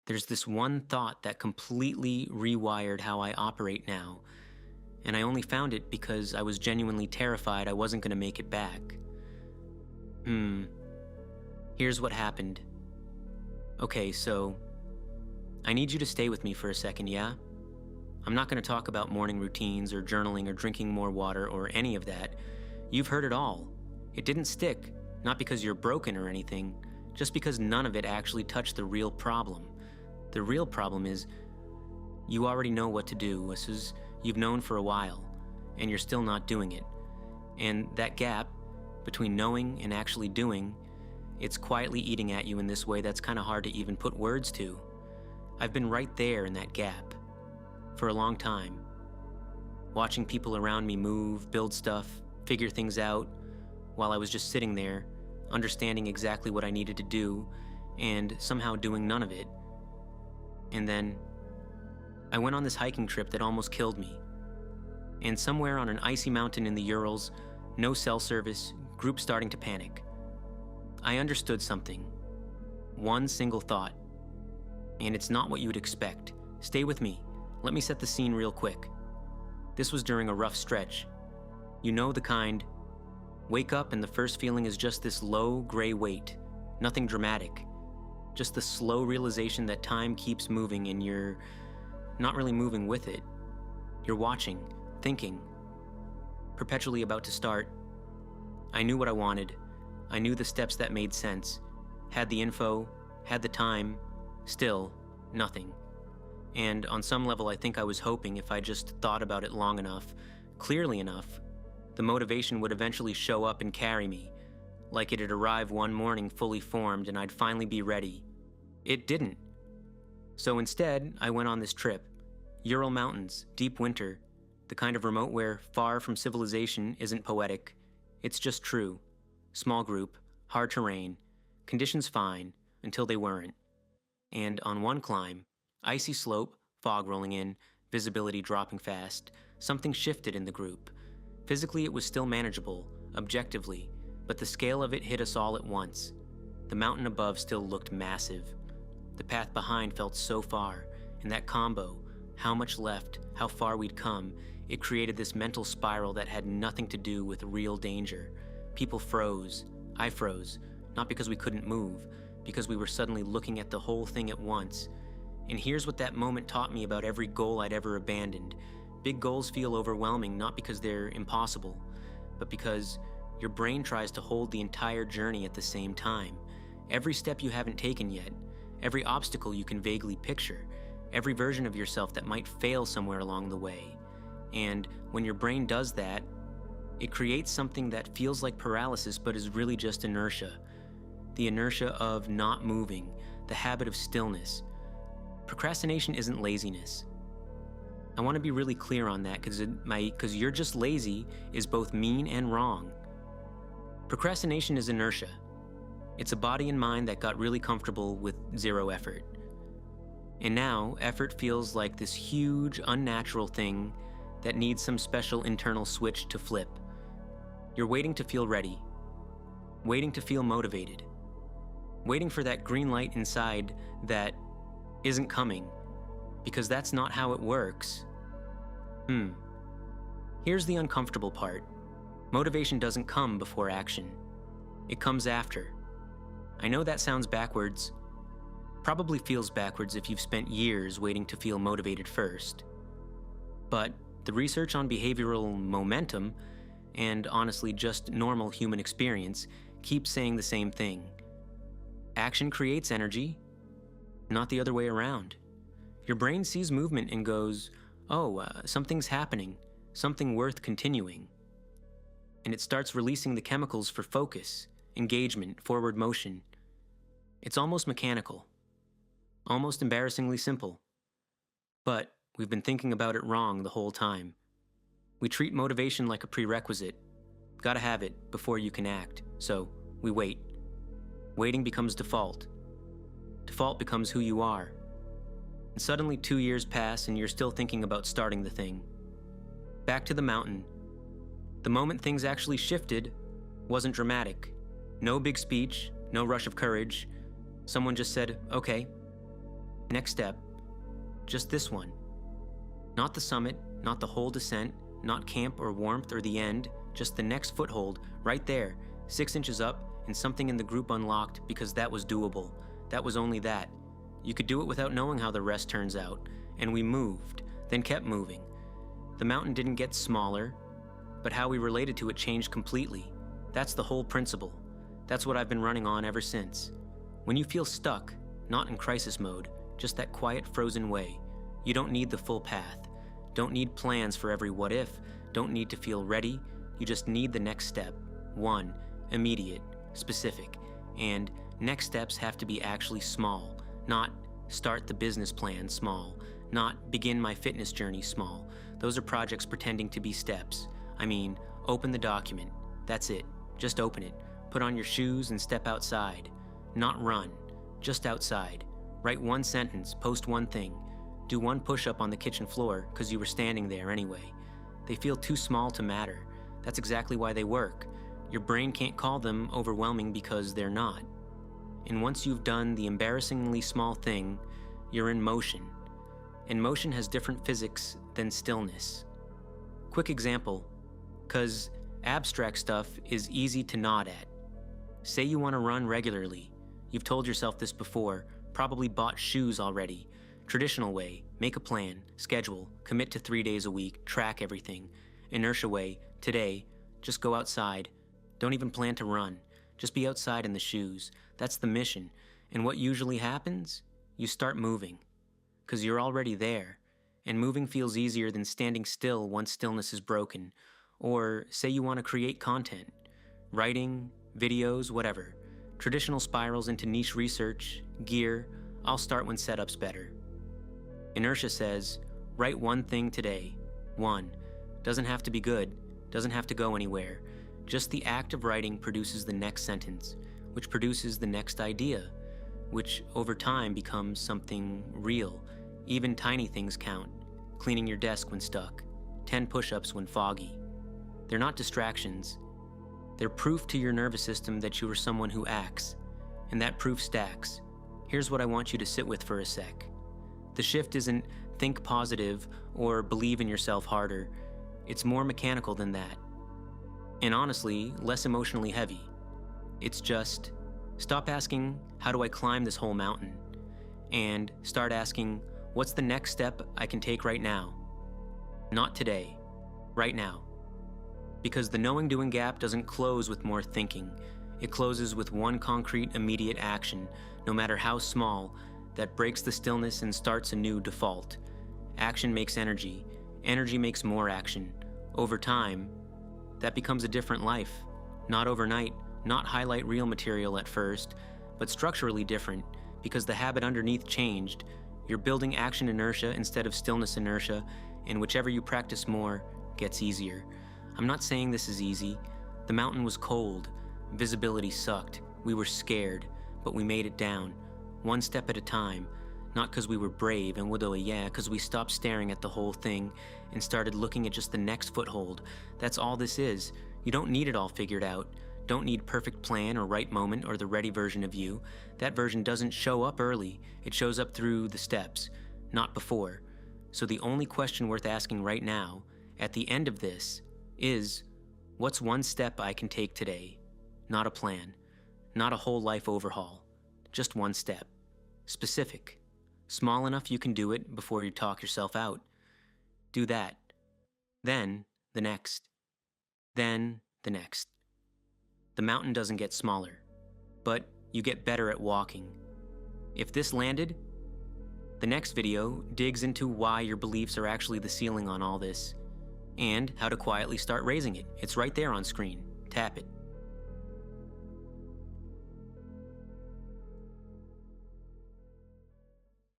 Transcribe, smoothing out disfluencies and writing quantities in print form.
There's this one thought that completely rewired how I operate now, and I only found it because I was genuinely terrified I wasn't going to make it back. Here's what happened. Okay, so I need you to stay with me for a second, yeah? I'm not going to talk about morning routines or journaling or drinking more water or any of that. You've heard it all. It didn't stick, not because you're broken or anything, just because none of it actually touched the real problem. The real problem is you already know what to do, you've known for a while, and you're still not doing it. And that gap between knowing and actually doing, it's quietly eating at you in this way that's kind of hard to even put words to. I've been right there in that gap for a long time, watching people around me move, build stuff, figure things out, while I was just sitting there, understanding exactly what I needed to do, and somehow doing none of it. And then I went on this hiking trip that almost killed me. And somewhere on an icy mountain in the Urals, no cell service, group starting to panic. I understood something. One single thought. And it's not what you would expect. Stay with me. Let me set the scene real quick. This was during a rough stretch. You know the kind. Wake up and the first feeling is just this low, gray weight. Nothing dramatic. Just the slow realization that time keeps moving and you're not really moving with it. You're watching, thinking, perpetually about to start. I knew what I wanted. I knew the steps that made sense. Had the info, had the time, still nothing. And on some level, I think I was hoping if I just thought about it long enough, clearly enough, the motivation would eventually show up and carry me, like it'd arrive one morning fully formed and I'd finally be ready. It didn't. So instead, I went on this trip. Ural Mountains, deep winter, the kind of remote where far from civilization isn't poetic. It's just true. Small group, hard terrain, conditions fine, until they weren't. And on one climb, icy slope, fog rolling in, visibility dropping fast, something shifted in the group. Physically, it was still manageable, objectively, but the scale of it hit us all at once. The mountain above still looked massive. The path behind felt so far, and that combo, how much left, how far we'd come, it created this mental spiral that had nothing to do with real danger. People froze. I froze, not because we couldn't move, because we were suddenly looking at the whole thing at once. And here's what that moment taught me about every goal I'd ever abandoned. Big goals feel overwhelming not because they're impossible, but because your brain tries to hold the entire journey at the same time. Every step you haven't taken yet, every obstacle you can vaguely picture, every version of yourself that might fail somewhere along the way. And when your brain does that, it creates something that feels like paralysis but is really just inertia. The inertia of not moving, the habit of stillness. Procrastination isn't laziness. I want to be really clear on that because you're just lazy is both mean and wrong. Procrastination is inertia. It's a body and mind that got really comfortable with zero effort. And now, effort feels like this huge, unnatural thing that needs some special internal switch to flip. You're waiting to feel ready, waiting to feel motivated, waiting for that green light inside that isn't coming, because that's not how it works. Here's the uncomfortable part. Motivation doesn't come before action. It comes after. I know that sounds backwards. Probably feels backwards if you've spent years waiting to feel motivated first. But the research on behavioral momentum, and honestly just normal human experience, keeps saying the same thing. Action creates energy, not the other way around. Your brain sees movement and goes, something's happening, something worth continuing. And it starts releasing the chemicals for focus, engagement, forward motion. It's almost mechanical, almost embarrassingly simple. But we've been thinking about it wrong the whole time. We treat motivation like a prerequisite. Gotta have it before you can act, so we wait. Waiting becomes default. Default becomes who you are. And suddenly 2 years pass and you're still thinking about starting the thing. Back to the mountain. The moment things actually shifted wasn't dramatic. No big speech, no rush of courage. Someone just said, okay. Next step, just this one. Not the summit, not the whole descent, not camp or warmth or the end, just the next foothold, right there, 6 inches up, and something in the group unlocked because that was doable. That was only that. You could do it without knowing how the rest turns out. And we moved, then kept moving. The mountain didn't get smaller, but how we related to it changed completely. That's the whole principle. That's what I've been running on ever since. When you feel stuck, not in crisis mode, just that quiet, frozen way, you don't need the full path. Don't need plans for every what if. Don't need to feel ready. You just need the next step. One, immediate, specific. And next steps have to be actually small, not start the business plan small, not begin my fitness journey small. Those are projects pretending to be steps. I mean, open the document. That's it. Just open it. Put on your shoes and step outside. Not run. Just outside. Write one sentence, post one thing. Do one push-up on the kitchen floor because you were standing there anyway. They feel too small to matter. That's exactly why they work. Your brain can't call them overwhelming because they're not. And once you've done the embarrassingly small thing, you're in motion. And motion has different physics than stillness. Quick example, because abstract stuff is easy to nod at. Say you want to run regularly. You've told yourself this before, probably bought shoes already. Traditional way, make a plan, schedule, commit to 3 days a week, track everything. Inertia way, today, just go outside. Don't even plan to run. Just be outside in the shoes. That's the mission. And what usually happens? You start moving. Because you're already there. And moving feels easier than standing still once stillness is broken. Or say you want to create content. Writing, videos, whatever. Traditional spirals into niche research, gear. I'll start when setup's better. Inertia says, write one thing today. One. Doesn't have to be good. Doesn't have to go anywhere. Just the act of writing produces the next sentence, which produces the next idea, which over time becomes something real. Even tiny things count. Cleaning your desk when stuck. 10 push-ups when foggy. They're not distractions. They're proof to your nervous system that you are someone who acts. And that proof stacks. Here's what I want you to sit with for a sec. The shift isn't think positive or believe in yourself harder. It's more mechanical than that. And honestly, less emotionally heavy. It's just, stop asking, how do I climb this whole mountain? And start asking, what's the next step I can take right now? Not today, right now. Because the knowing-doing gap doesn't close with more thinking. It closes with one concrete, immediate action, no matter how small, that breaks the stillness and starts a new default. Action makes energy. Energy makes more action. Over time, that becomes a different life. Not overnight, not highlight reel material at first, but structurally different, because the habit underneath changed. You're building action inertia instead of stillness inertia, and whichever you practice more, gets easier. I'm not saying this is easy. The mountain was cold. Visibility sucked. We were scared, but we made it down. One step at a time. Not because we were brave and because we stopped staring at the whole thing and started looking at just the next foothold. That's all this is. You don't need it all figured out. Don't need perfect plan or right moment or the ready version of you. That version doesn't show up early. It shows up through the steps, not before. So the only question worth asking right now, at the end of this, is, what's one step I can take today? Not a plan. Not a whole life overhaul. Just one step. Specific. Small enough you can do it before you talk yourself out. Do that. Then, the next. Then, the next. The mountain doesn't get smaller, but you get better at walking. If this landed, the next video digs into why your beliefs are actually the ceiling on all this, and how to quietly start raising it. It's right there on screen. Tap it.